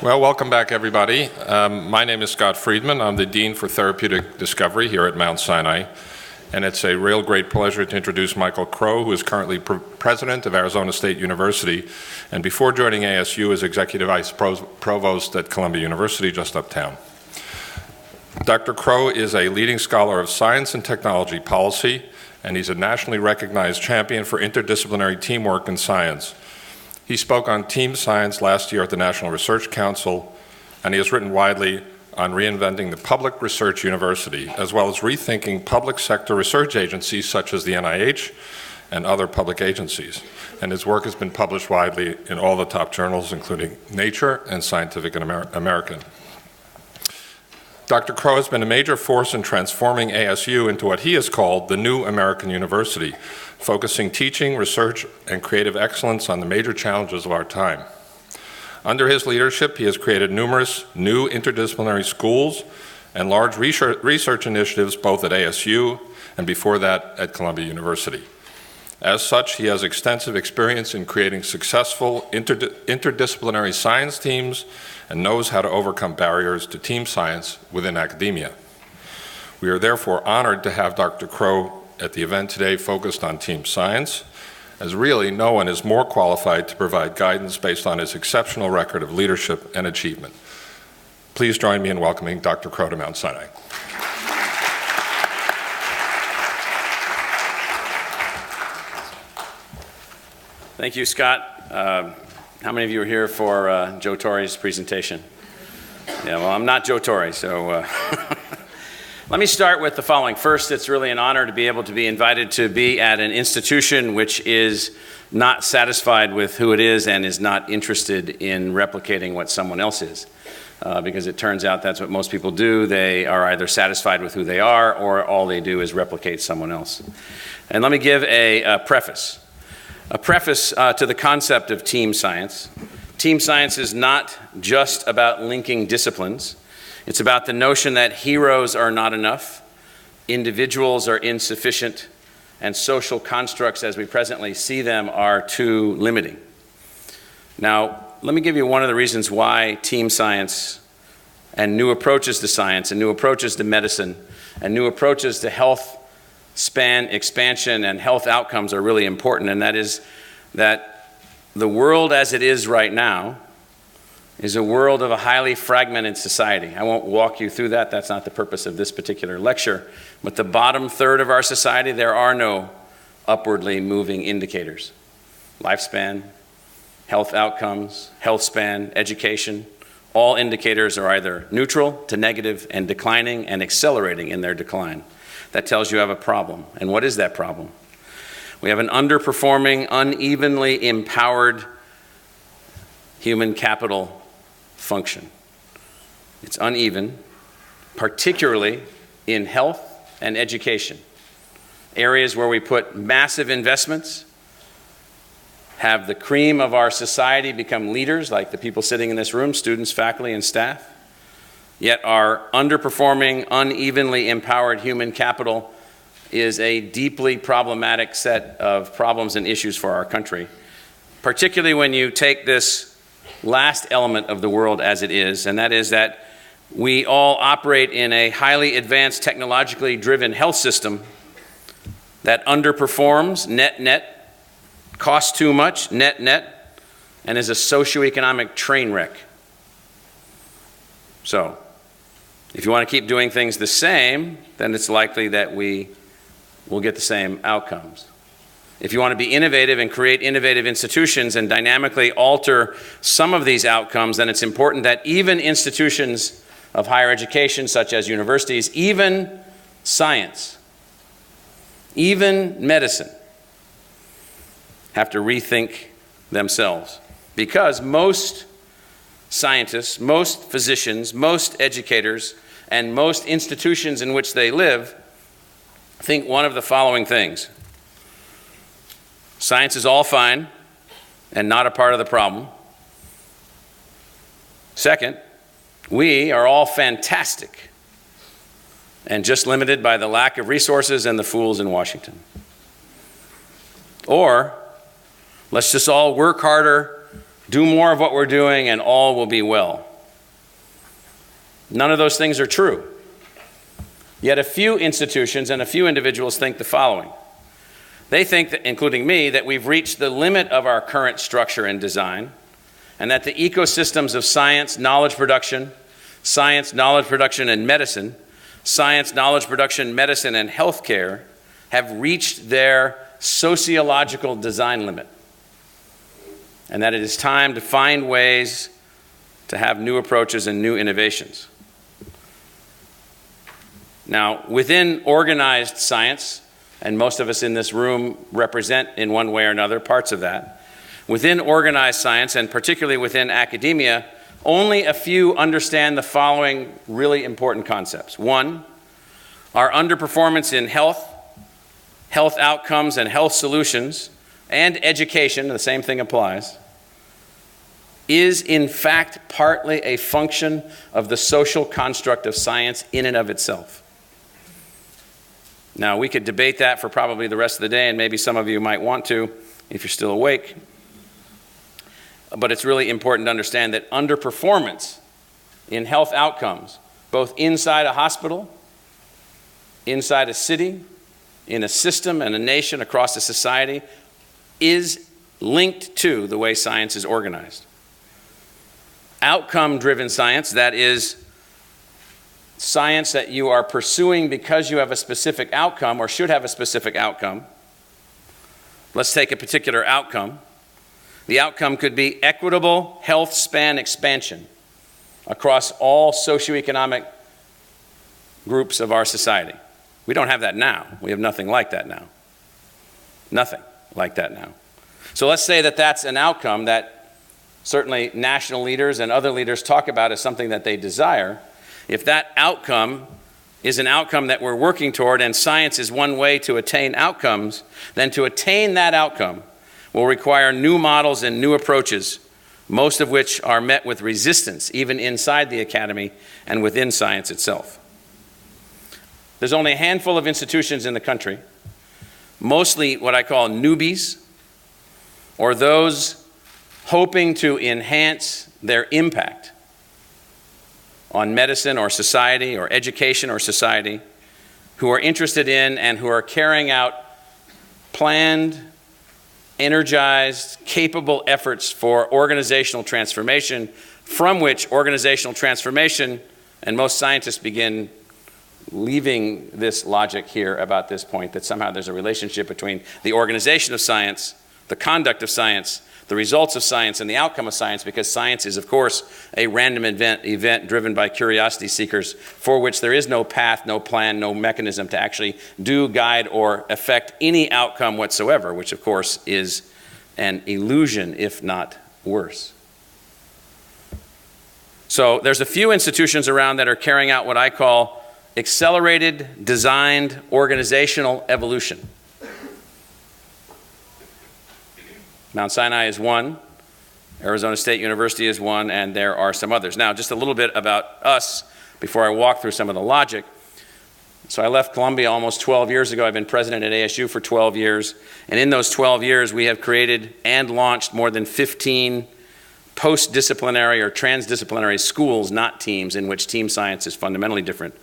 Well, welcome back, everybody. My name is Scott Friedman. I'm the Dean for Therapeutic Discovery here at Mount Sinai. And it's a real great pleasure to introduce Michael Crow, who is currently president of Arizona State University, and before joining ASU is executive vice provost at Columbia University, just uptown. Dr. Crow is a leading scholar of science and technology policy, and he's a nationally recognized champion for interdisciplinary teamwork in science. He spoke on team science last year at the National Research Council, and he has written widely on reinventing the public research university, as well as rethinking public sector research agencies such as the NIH and other public agencies. And his work has been published widely in all the top journals, including Nature and Scientific American. Dr. Crow has been a major force in transforming ASU into what he has called the new American university, focusing teaching, research, and creative excellence on the major challenges of our time. Under his leadership, he has created numerous new interdisciplinary schools and large research initiatives both at ASU and before that at Columbia University. As such, he has extensive experience in creating successful interdisciplinary science teams and knows how to overcome barriers to team science within academia. We are therefore honored to have Dr. Crow at the event today focused on team science, as really no one is more qualified to provide guidance based on his exceptional record of leadership and achievement. Please join me in welcoming Dr. Crow to Mount Sinai. Thank you, Scott. How many of you are here for Joe Torre's presentation? Yeah, well, I'm not Joe Torre, so let me start with the following. First, it's really an honor to be able to be invited to be at an institution which is not satisfied with who it is and is not interested in replicating what someone else is. Because it turns out that's what most people do. They are either satisfied with who they are or all they do is replicate someone else. And let me give a preface. A preface to the concept of team science. Team science is not just about linking disciplines. It's about the notion that heroes are not enough, individuals are insufficient, and social constructs as we presently see them are too limiting. Now, let me give you one of the reasons why team science and new approaches to science and new approaches to medicine and new approaches to health span expansion and health outcomes are really important, and that is that the world as it is right now is a world of a highly fragmented society. I won't walk you through that. That's not the purpose of this particular lecture. But the bottom third of our society, there are no upwardly moving indicators. Lifespan, health outcomes, health span, education, all indicators are either neutral to negative and declining and accelerating in their decline. That tells you have a problem. And what is that problem? We have an underperforming, unevenly empowered human capital function. It's uneven, particularly in health and education. Areas where we put massive investments, have the cream of our society become leaders, like the people sitting in this room, students, faculty, and staff. Yet our underperforming, unevenly empowered human capital is a deeply problematic set of problems and issues for our country, particularly when you take this last element of the world as it is, and that is that we all operate in a highly advanced, technologically driven health system that underperforms, net, costs too much, net, and is a socioeconomic train wreck. So, if you want to keep doing things the same, then it's likely that we will get the same outcomes. If you want to be innovative and create innovative institutions and dynamically alter some of these outcomes, then it's important that even institutions of higher education, such as universities, even science, even medicine, have to rethink themselves. Because most scientists, most physicians, most educators, and most institutions in which they live think one of the following things. Science is all fine and not a part of the problem. Second, we are all fantastic and just limited by the lack of resources and the fools in Washington. Or, let's just all work harder, do more of what we're doing, and all will be well. None of those things are true. Yet a few institutions and a few individuals think the following. They think, that, including me, that we've reached the limit of our current structure and design, and that the ecosystems of science, knowledge production, and medicine, science, knowledge production, medicine, and healthcare have reached their sociological design limit, and that it is time to find ways to have new approaches and new innovations. Now, within organized science, and most of us in this room represent in one way or another parts of that, within organized science, and particularly within academia, only a few understand the following really important concepts. One, our underperformance in health outcomes and health solutions, and education, the same thing applies, is in fact partly a function of the social construct of science in and of itself. Now, we could debate that for probably the rest of the day, and maybe some of you might want to if you're still awake. But it's really important to understand that underperformance in health outcomes, both inside a hospital, inside a city, in a system and a nation, across a society, is linked to the way science is organized. Outcome-driven science, that is, science that you are pursuing because you have a specific outcome or should have a specific outcome. Let's take a particular outcome. The outcome could be equitable health span expansion across all socioeconomic groups of our society. We don't have that now. We have nothing like that now. Nothing like that now. So let's say that that's an outcome that certainly national leaders and other leaders talk about as something that they desire. If that outcome is an outcome that we're working toward, and science is one way to attain outcomes, then to attain that outcome will require new models and new approaches, most of which are met with resistance, even inside the academy and within science itself. There's only a handful of institutions in the country, mostly what I call newbies, or those hoping to enhance their impact on medicine or society or education or society, who are interested in and who are carrying out planned, energized, capable efforts for organizational transformation, from which organizational transformation, and most scientists begin leaving this logic here about this point, that somehow there's a relationship between the organization of science, the conduct of science, the results of science, and the outcome of science, because science is, of course, a random event driven by curiosity seekers for which there is no path, no plan, no mechanism to actually do, guide, or affect any outcome whatsoever, which, of course, is an illusion, if not worse. So there's a few institutions around that are carrying out what I call accelerated, designed, organizational evolution. Mount Sinai is one, Arizona State University is one, and there are some others. Now, just a little bit about us before I walk through some of the logic. So I left Columbia almost 12 years ago. I've been president at ASU for 12 years. And in those 12 years, we have created and launched more than 15 post-disciplinary or transdisciplinary schools, not teams, in which team science is fundamentally different.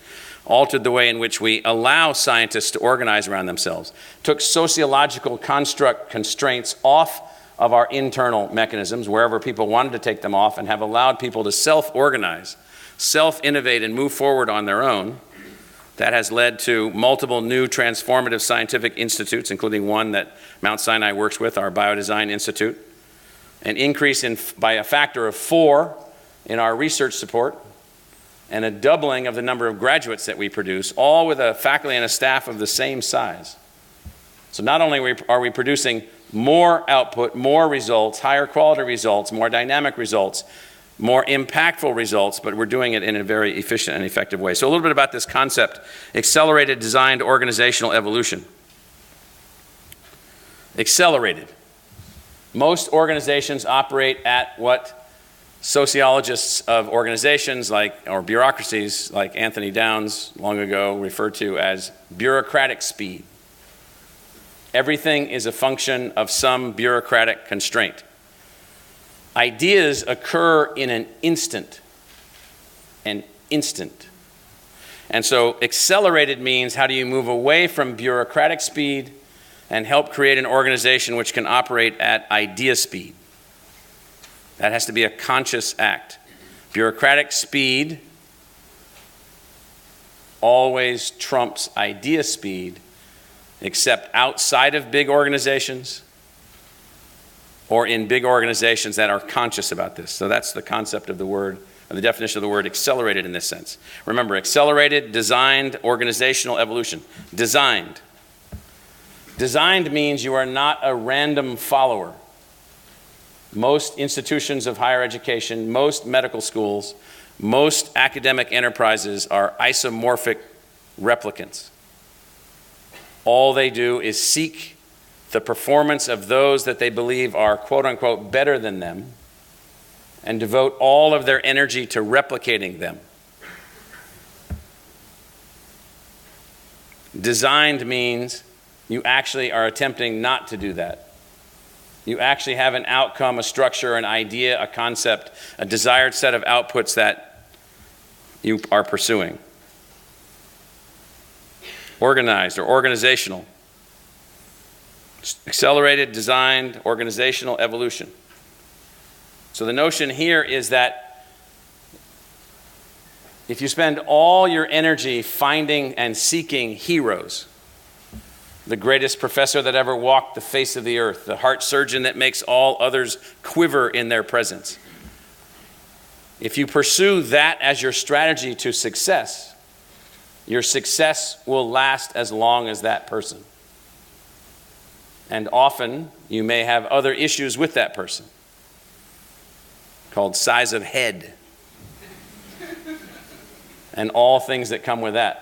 Altered the way in which we allow scientists to organize around themselves. Took sociological construct constraints off of our internal mechanisms, wherever people wanted to take them off, and have allowed people to self-organize, self-innovate, and move forward on their own. That has led to multiple new transformative scientific institutes, including one that Mount Sinai works with, our Biodesign Institute. An increase by a factor of 4 in our research support, and a doubling of the number of graduates that we produce, all with a faculty and a staff of the same size. So not only are we producing more output, more results, higher quality results, more dynamic results, more impactful results, but we're doing it in a very efficient and effective way. So a little bit about this concept, accelerated designed organizational evolution. Accelerated. Most organizations operate at what sociologists of organizations or bureaucracies like Anthony Downs long ago referred to as bureaucratic speed. Everything is a function of some bureaucratic constraint. Ideas occur in an instant, and instant. And so accelerated means how do you move away from bureaucratic speed and help create an organization which can operate at idea speed. That has to be a conscious act. Bureaucratic speed always trumps idea speed, except outside of big organizations or in big organizations that are conscious about this. So that's the concept of the word, or the definition of the word accelerated in this sense. Remember, accelerated, designed, organizational evolution. Designed. Designed means you are not a random follower. Most institutions of higher education, most medical schools, most academic enterprises are isomorphic replicants. All they do is seek the performance of those that they believe are quote unquote better than them and devote all of their energy to replicating them. Designed means you actually are attempting not to do that. You actually have an outcome, a structure, an idea, a concept, a desired set of outputs that you are pursuing. Organized or organizational. Accelerated, designed, organizational evolution. So the notion here is that if you spend all your energy finding and seeking heroes, the greatest professor that ever walked the face of the earth, the heart surgeon that makes all others quiver in their presence. If you pursue that as your strategy to success, your success will last as long as that person. And often, you may have other issues with that person, called size of head, and all things that come with that.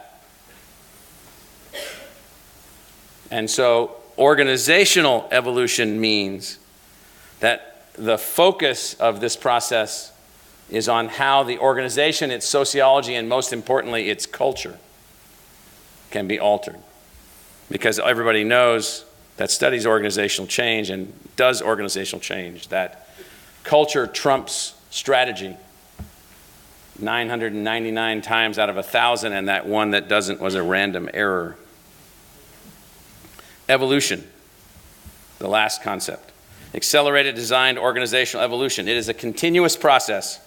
And so organizational evolution means that the focus of this process is on how the organization, its sociology, and most importantly, its culture can be altered. Because everybody knows that studies organizational change and does organizational change, that culture trumps strategy 999 times out of 1,000, and that one that doesn't was a random error. Evolution, the last concept. Accelerated, designed, organizational evolution. It is a continuous process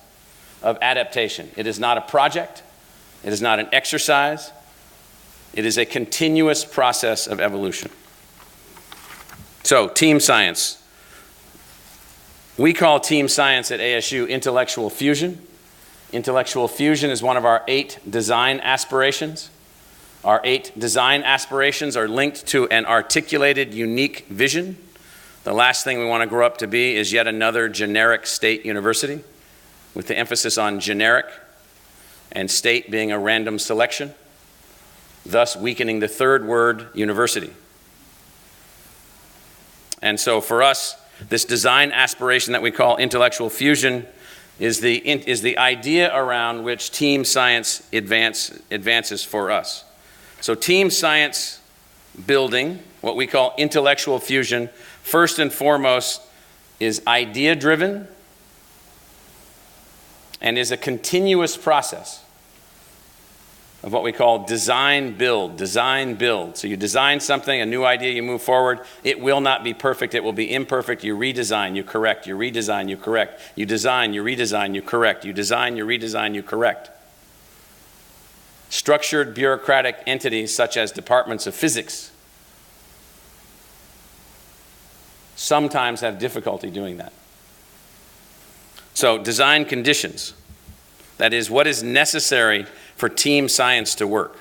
of adaptation. It is not a project. It is not an exercise. It is a continuous process of evolution. So, team science. We call team science at ASU intellectual fusion. Intellectual fusion is one of our 8 design aspirations. Our 8 design aspirations are linked to an articulated, unique vision. The last thing we want to grow up to be is yet another generic state university, with the emphasis on generic and state being a random selection, thus weakening the third word, university. And so for us, this design aspiration that we call intellectual fusion is the idea around which team science advances for us. So team science building, what we call intellectual fusion, first and foremost is idea-driven and is a continuous process of what we call design build. So you design something, a new idea, you move forward. It will not be perfect, it will be imperfect. You redesign, you correct, you redesign, you correct. You design, you redesign, you correct. You design, you redesign, you correct. Structured bureaucratic entities such as departments of physics sometimes have difficulty doing that. So design conditions, that is, what is necessary for team science to work?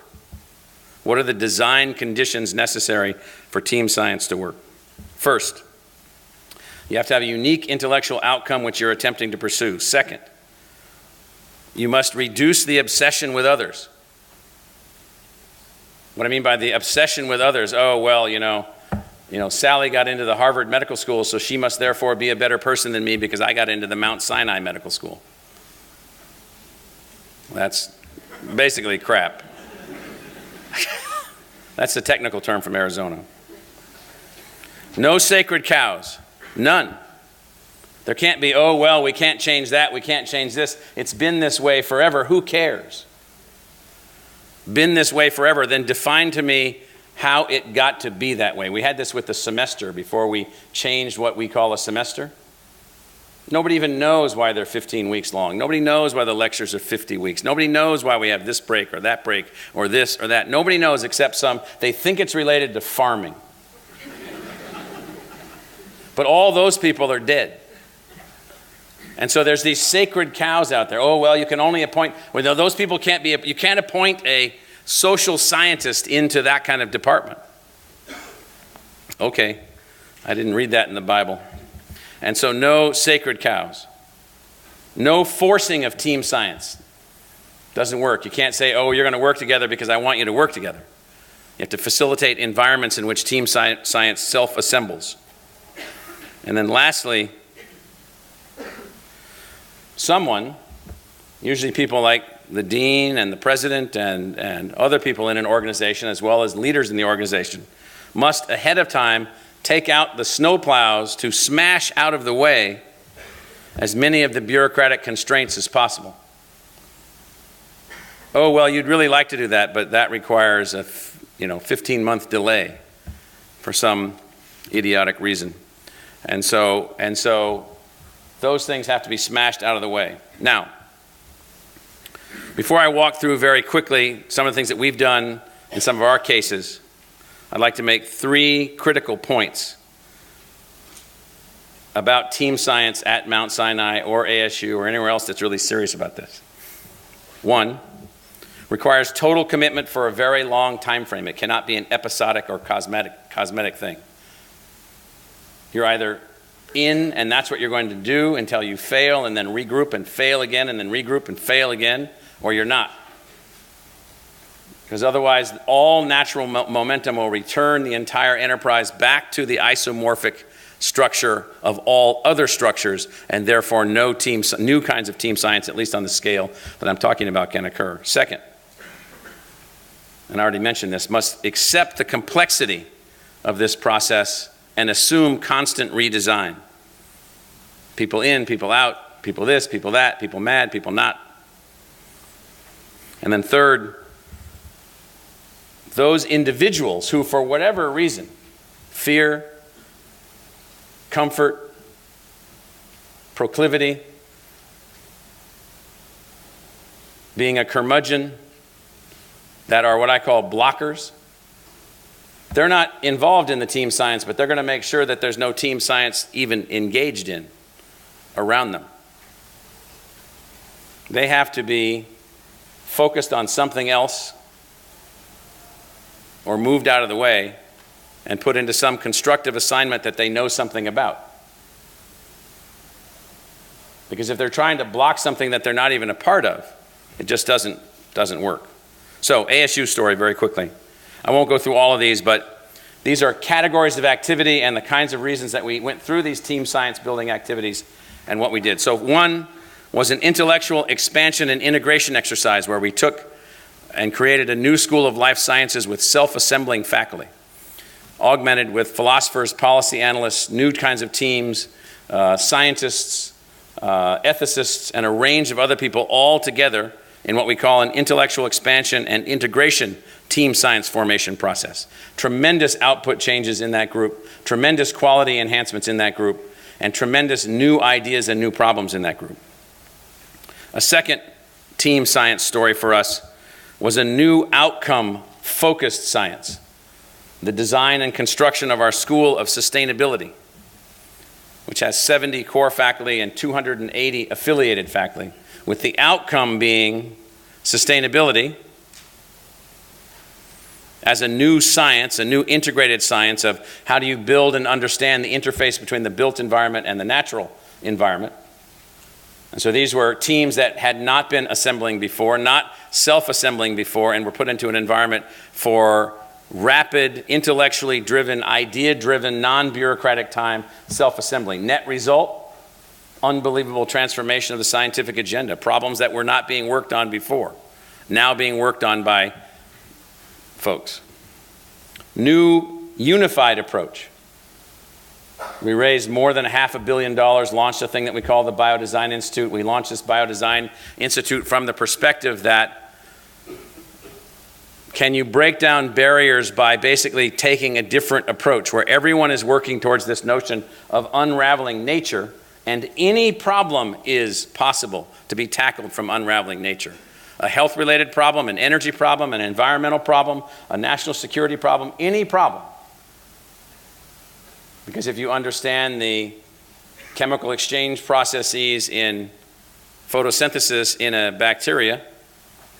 What are the design conditions necessary for team science to work? First, you have to have a unique intellectual outcome which you're attempting to pursue. Second, you must reduce the obsession with others. What I mean by the obsession with others, oh, well, you know, Sally got into the Harvard Medical School, so she must therefore be a better person than me because I got into the Mount Sinai Medical School. That's basically crap. That's the technical term from Arizona. No sacred cows. None. There can't be, oh, well, we can't change that, we can't change this. It's been this way forever. Who cares? Been this way forever. Then define to me how it got to be that way. We had this with the semester before we changed what we call a semester. Nobody even knows why they're 15 weeks long. Nobody knows why the lectures are 50 weeks. Nobody knows why we have this break or that break or this or that. Nobody knows except some. They think it's related to farming. But all those people are dead. And so there's these sacred cows out there. Oh, well, you can only appoint, well, those people can't be, you can't appoint a social scientist into that kind of department. Okay, I didn't read that in the Bible. And so no sacred cows. No forcing of team science. Doesn't work. You can't say, oh, you're going to work together because I want you to work together. You have to facilitate environments in which team science self-assembles. And then lastly, someone, usually people like the dean and the president and other people in an organization, as well as leaders in the organization, must ahead of time take out the snowplows to smash out of the way as many of the bureaucratic constraints as possible. Oh, well, you'd really like to do that, but that requires a 15-month delay for some idiotic reason. And so those things have to be smashed out of the way. Now, before I walk through very quickly some of the things that we've done in some of our cases, I'd like to make 3 critical points about team science at Mount Sinai or ASU or anywhere else that's really serious about this. 1, requires total commitment for a very long time frame. It cannot be an episodic or cosmetic thing. You're either in, and that's what you're going to do until you fail and then regroup and fail again and then regroup and fail again, or you're not. Because otherwise, all natural momentum will return the entire enterprise back to the isomorphic structure of all other structures, and therefore no new kinds of team science, at least on the scale that I'm talking about, can occur. Second, and I already mentioned this, must accept the complexity of this process and assume constant redesign. People in, people out, people this, people that, people mad, people not. And then third, those individuals who, for whatever reason, fear, comfort, proclivity, being a curmudgeon, that are what I call blockers, they're not involved in the team science, but they're going to make sure that there's no team science even engaged in around them. They have to be focused on something else or moved out of the way and put into some constructive assignment that they know something about. Because if they're trying to block something that they're not even a part of, it just doesn't work. So, ASU story very quickly. I won't go through all of these, but these are categories of activity and the kinds of reasons that we went through these team science building activities and what we did. So 1 was an intellectual expansion and integration exercise where we took and created a new school of life sciences with self-assembling faculty, augmented with philosophers, policy analysts, new kinds of teams, scientists, ethicists, and a range of other people all together in what we call an intellectual expansion and integration team science formation process. Tremendous output changes in that group, tremendous quality enhancements in that group, and tremendous new ideas and new problems in that group. A second team science story for us was a new outcome-focused science, the design and construction of our School of Sustainability, which has 70 core faculty and 280 affiliated faculty, with the outcome being sustainability as a new science, a new integrated science of how do you build and understand the interface between the built environment and the natural environment. And so these were teams that had not been assembling before, not self-assembling before, and were put into an environment for rapid, intellectually driven, idea-driven, non-bureaucratic time self-assembly. Net result, unbelievable transformation of the scientific agenda. Problems that were not being worked on before, now being worked on by folks. New unified approach. We raised more than $500 million, launched a thing that we call the Biodesign Institute. We launched this Biodesign Institute from the perspective that can you break down barriers by basically taking a different approach where everyone is working towards this notion of unraveling nature, and any problem is possible to be tackled from unraveling nature. A health-related problem, an energy problem, an environmental problem, a national security problem, any problem. Because if you understand the chemical exchange processes in photosynthesis in a bacteria,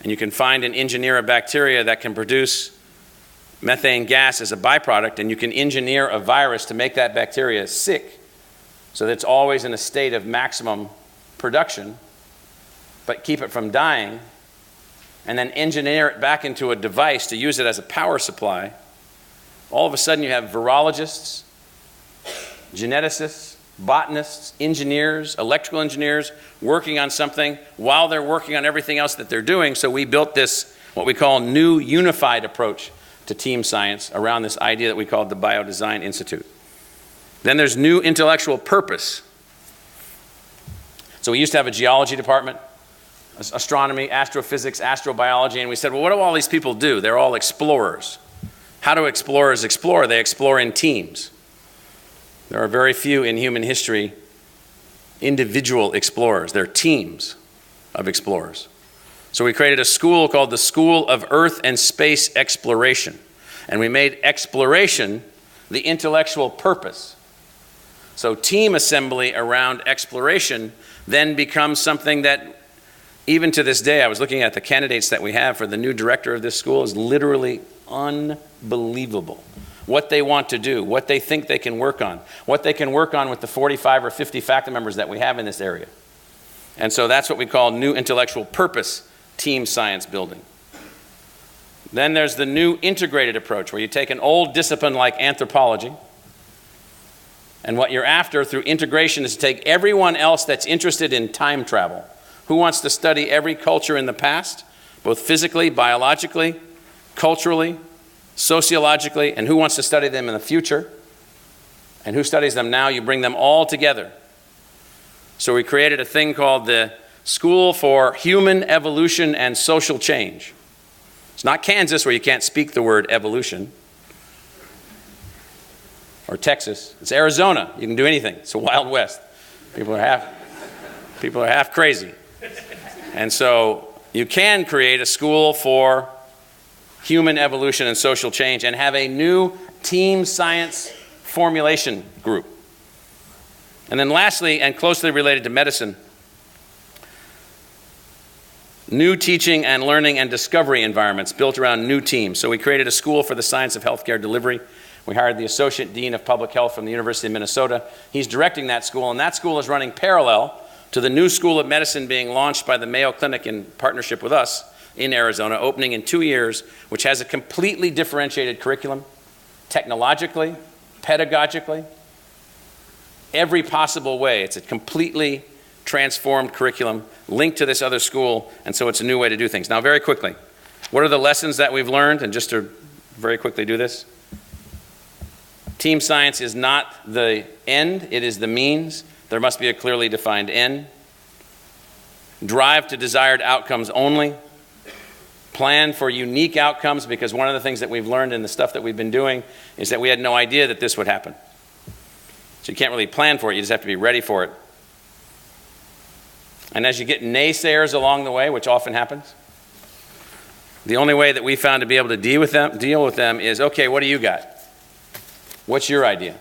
and you can find and engineer a bacteria that can produce methane gas as a byproduct, and you can engineer a virus to make that bacteria sick so that it's always in a state of maximum production, but keep it from dying, and then engineer it back into a device to use it as a power supply, all of a sudden you have virologists, geneticists, botanists, engineers, electrical engineers working on something while they're working on everything else that they're doing. So we built this, what we call new unified approach to team science around this idea that we called the Biodesign Institute. Then there's new intellectual purpose. So we used to have a geology department, astronomy, astrophysics, astrobiology, and we said, well, what do all these people do? They're all explorers. How do explorers explore? They explore in teams. There are very few in human history individual explorers. They're teams of explorers. So we created a school called the School of Earth and Space Exploration. And we made exploration the intellectual purpose. So team assembly around exploration then becomes something that, even to this day, I was looking at the candidates that we have for the new director of this school, is literally unbelievable. What they want to do, what they think they can work on, what they can work on with the 45 or 50 faculty members that we have in this area. And so that's what we call new intellectual purpose team science building. Then there's the new integrated approach, where you take an old discipline like anthropology, and what you're after through integration is to take everyone else that's interested in time travel. Who wants to study every culture in the past, both physically, biologically, culturally, sociologically, and who wants to study them in the future? And who studies them now? You bring them all together. So we created a thing called the School for Human Evolution and Social Change. It's not Kansas, where you can't speak the word evolution, or Texas. It's Arizona. You can do anything. It's a Wild West. People are half crazy. And so you can create a school for human evolution and social change and have a new team science formulation group. And then lastly, and closely related to medicine, new teaching and learning and discovery environments built around new teams. So we created a school for the science of healthcare delivery. We hired the Associate Dean of Public Health from the University of Minnesota. He's directing that school, and that school is running parallel to the new School of Medicine being launched by the Mayo Clinic in partnership with us in Arizona, opening in 2 years, which has a completely differentiated curriculum, technologically, pedagogically, every possible way. It's a completely transformed curriculum linked to this other school, and so it's a new way to do things. Now, very quickly, what are the lessons that we've learned? And just to very quickly do this. Team science is not the end, it is the means. There must be a clearly defined end. Drive to desired outcomes only. Plan for unique outcomes, because one of the things that we've learned in the stuff that we've been doing is that we had no idea that this would happen. So you can't really plan for it, you just have to be ready for it. And as you get naysayers along the way, which often happens, the only way that we found to be able to deal with them is, okay, what do you got? What's your idea?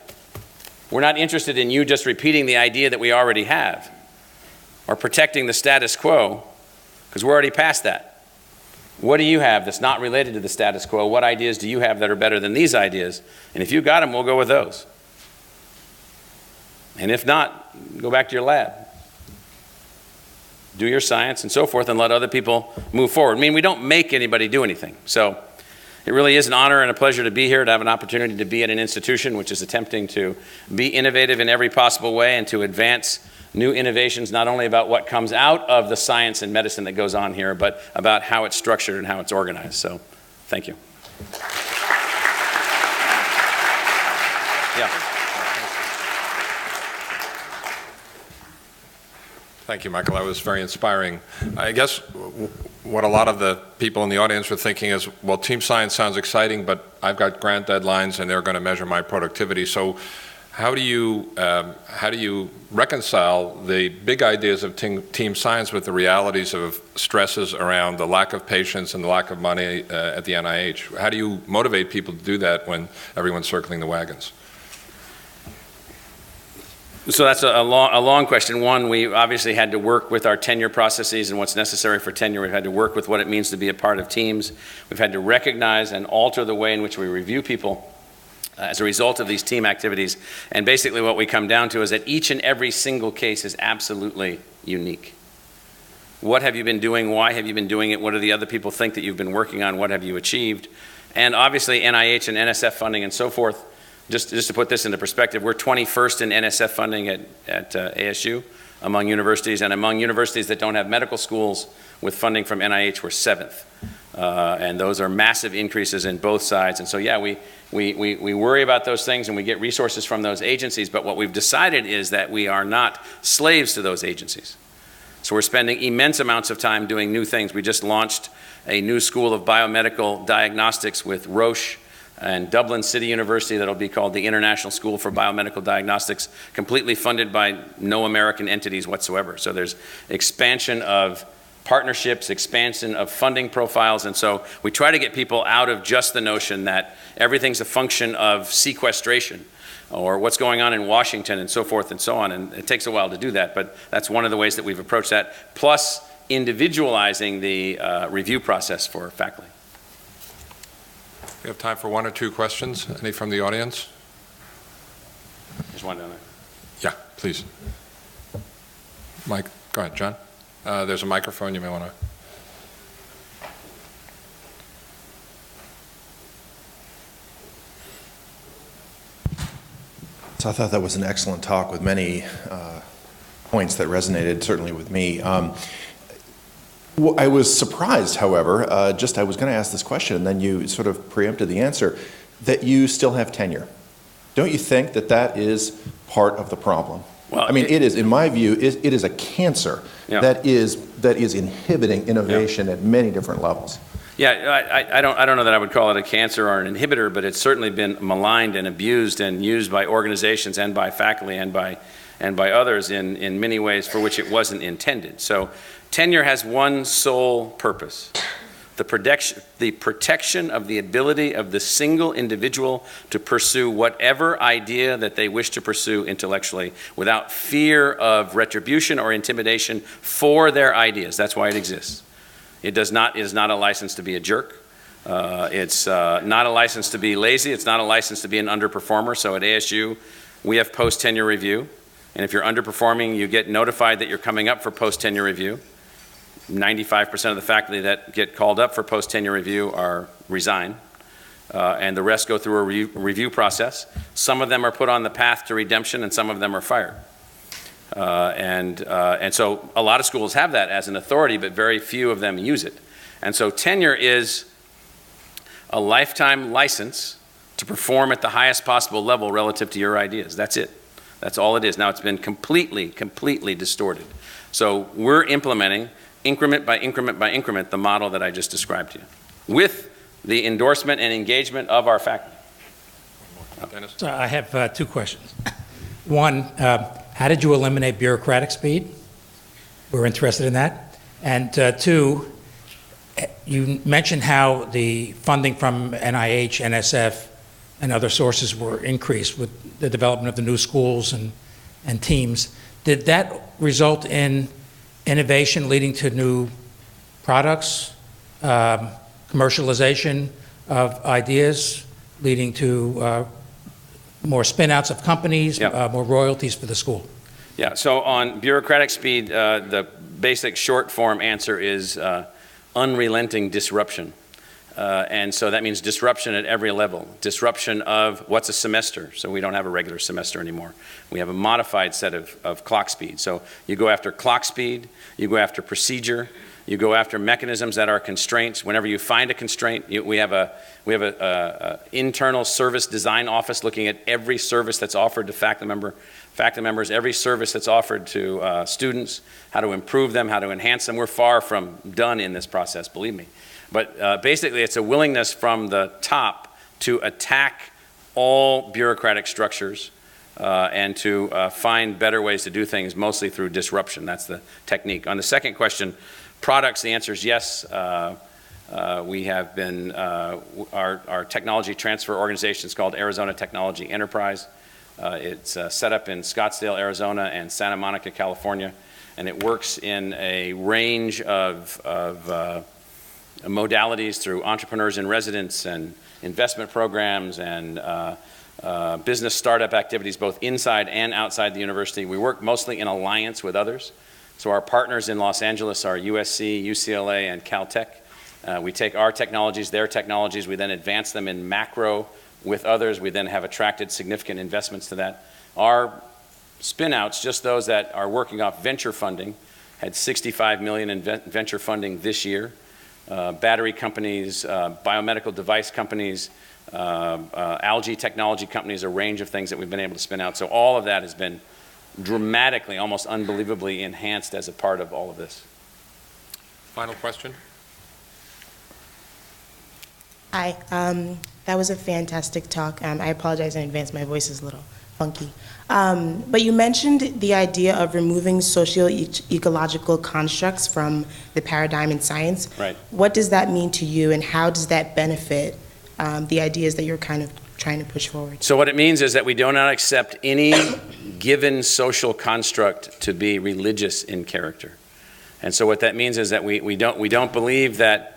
We're not interested in you just repeating the idea that we already have or protecting the status quo, because we're already past that. What do you have that's not related to the status quo? What ideas do you have that are better than these ideas? And if you got them, we'll go with those. And if not, go back to your lab. Do your science and so forth, and let other people move forward. I mean, we don't make anybody do anything. So it really is an honor and a pleasure to be here, to have an opportunity to be at an institution which is attempting to be innovative in every possible way and to advance new innovations, not only about what comes out of the science and medicine that goes on here, but about how it's structured and how it's organized. So, thank you. Yeah. Thank you, Michael. That was very inspiring. I guess what a lot of the people in the audience are thinking is, well, team science sounds exciting, but I've got grant deadlines and they're going to measure my productivity. So how do you reconcile the big ideas of team science with the realities of stresses around the lack of patience and the lack of money at the NIH? How do you motivate people to do that when everyone's circling the wagons? So that's a long question. One, we obviously had to work with our tenure processes and what's necessary for tenure. We've had to work with what it means to be a part of teams. We've had to recognize and alter the way in which we review people as a result of these team activities. And basically what we come down to is that each and every single case is absolutely unique. What have you been doing? Why have you been doing it? What do the other people think that you've been working on? What have you achieved? And obviously NIH and NSF funding and so forth. Just to put this into perspective, we're 21st in NSF funding at ASU among universities, and among universities that don't have medical schools with funding from NIH, we're 7th. And those are massive increases in both sides. And so, yeah, we worry about those things and we get resources from those agencies, but what we've decided is that we are not slaves to those agencies. So we're spending immense amounts of time doing new things. We just launched a new school of biomedical diagnostics with Roche and Dublin City University that'll be called the International School for Biomedical Diagnostics, completely funded by no American entities whatsoever. So there's expansion of partnerships, expansion of funding profiles, and so we try to get people out of just the notion that everything's a function of sequestration or what's going on in Washington and so forth and so on, and it takes a while to do that, but that's one of the ways that we've approached that, plus individualizing the review process for faculty. We have time for one or two questions. Any from the audience? There's one down there. Yeah, please. Mike, go ahead, John. There's a microphone you may want to. So I thought that was an excellent talk with many points that resonated, certainly with me. I was surprised, however, I was going to ask this question, and then you sort of preempted the answer, that you still have tenure. Don't you think that that is part of the problem? Well, I mean, it is, in my view, it is a cancer that is inhibiting innovation at many different levels. Yeah, I don't know that I would call it a cancer or an inhibitor, but it's certainly been maligned and abused and used by organizations and by faculty and by others in many ways for which it wasn't intended. So tenure has one sole purpose: the protection of the ability of the single individual to pursue whatever idea that they wish to pursue intellectually without fear of retribution or intimidation for their ideas. That's why it exists. It is not a license to be a jerk. It's not a license to be lazy. It's not a license to be an underperformer. So at ASU, we have post-tenure review. And if you're underperforming, you get notified that you're coming up for post-tenure review. 95% of the faculty that get called up for post-tenure review resign. And the rest go through a review process. Some of them are put on the path to redemption, and some of them are fired. And so a lot of schools have that as an authority, but very few of them use it. And so tenure is a lifetime license to perform at the highest possible level relative to your ideas. That's it. That's all it is. Now, it's been completely distorted. So we're implementing increment by increment by increment the model that I just described to you, with the endorsement and engagement of our faculty. Dennis? So I have two questions. One, how did you eliminate bureaucratic speed? We're interested in that. And two, you mentioned how the funding from NIH, NSF, and other sources were increased with the development of the new schools and teams. Did that result in innovation leading to new products, commercialization of ideas, leading to more spin-outs of companies, more royalties for the school? Yeah, so on bureaucratic speed, the basic short form answer is unrelenting disruption. And so that means disruption at every level. Disruption of what's a semester, so we don't have a regular semester anymore. We have a modified set of clock speed. So you go after clock speed, you go after procedure, you go after mechanisms that are constraints. Whenever you find a constraint, we have a internal service design office looking at every service that's offered to faculty member. faculty members, every service that's offered to students, how to improve them, how to enhance them. We're far from done in this process, believe me. But basically, it's a willingness from the top to attack all bureaucratic structures and to find better ways to do things, mostly through disruption. That's the technique. On the second question, products, the answer is yes. We have been, our technology transfer organization is called Arizona Technology Enterprise. It's set up in Scottsdale, Arizona and Santa Monica, California, and it works in a range of modalities through entrepreneurs in residence and investment programs and business startup activities both inside and outside the university. We work mostly in alliance with others. So our partners in Los Angeles are USC, UCLA, and Caltech. We take our technologies, their technologies, we then advance them in macro with others. We then have attracted significant investments to that. Our spin-outs, just those that are working off venture funding, had $65 million in venture funding this year. Battery companies, biomedical device companies, algae technology companies, a range of things that we've been able to spin out. So all of that has been dramatically, almost unbelievably enhanced as a part of all of this. Final question? Hi, that was a fantastic talk. I apologize in advance, my voice is a little funky. But you mentioned the idea of removing socio-ecological constructs from the paradigm in science. Right. What does that mean to you, and how does that benefit the ideas that you're kind of trying to push forward? So what it means is that we do not accept any given social construct to be religious in character. And so what that means is that we don't believe that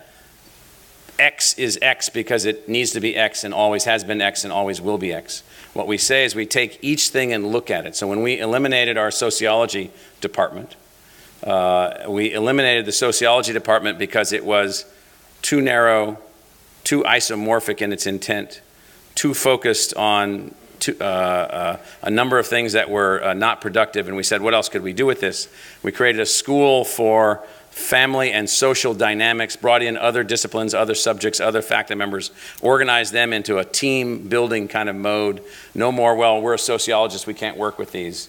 X is X because it needs to be X and always has been X and always will be X. What we say is we take each thing and look at it. So when we eliminated our sociology department, we eliminated the sociology department because it was too narrow, too isomorphic in its intent, too focused on a number of things that were not productive, and we said, what else could we do with this? We created a school for family and social dynamics, brought in other disciplines, other subjects, other faculty members, organized them into a team building kind of mode. No more, well, we're a sociologist, we can't work with these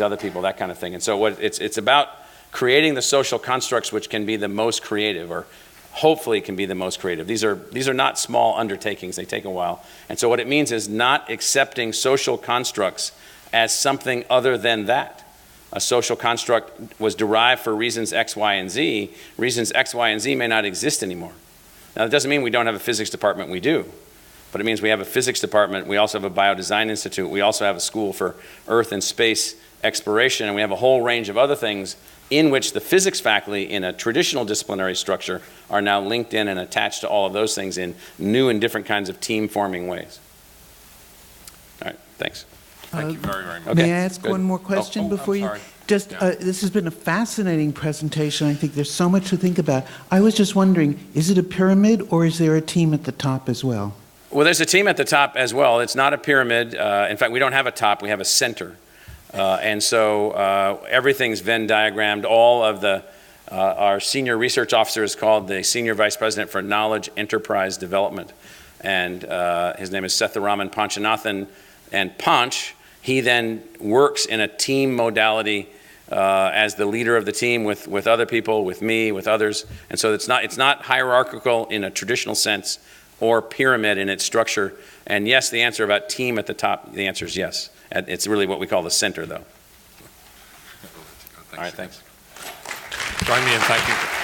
other people, that kind of thing. And so it's about creating the social constructs which can be the most creative, or hopefully can be the most creative. These are not small undertakings, they take a while. And so what it means is not accepting social constructs as something other than that. A social construct was derived for reasons X, Y, and Z. Reasons X, Y, and Z may not exist anymore. Now, that doesn't mean we don't have a physics department, we do. But it means we have a physics department, we also have a Biodesign Institute, we also have a school for Earth and space exploration, and we have a whole range of other things in which the physics faculty in a traditional disciplinary structure are now linked in and attached to all of those things in new and different kinds of team-forming ways. All right, thanks. Thank you very, very much. May I ask good. one more question I'm before you? sorry. Just, Yeah. this has been a fascinating presentation. I think there's so much to think about. I was just wondering, is it a pyramid or is there a team at the top as well? Well, there's a team at the top as well. It's not a pyramid. In fact, we don't have a top, we have a center. And so everything's Venn diagrammed. All of our senior research officer is called the Senior Vice President for Knowledge Enterprise Development. And his name is Setharaman Panchanathan. And Panch, he then works in a team modality as the leader of the team with other people, with me, with others. And so it's not hierarchical in a traditional sense or pyramid in its structure. And yes, the answer about team at the top, the answer is yes. It's really what we call the center, though. All right, thanks. Join me in thanking.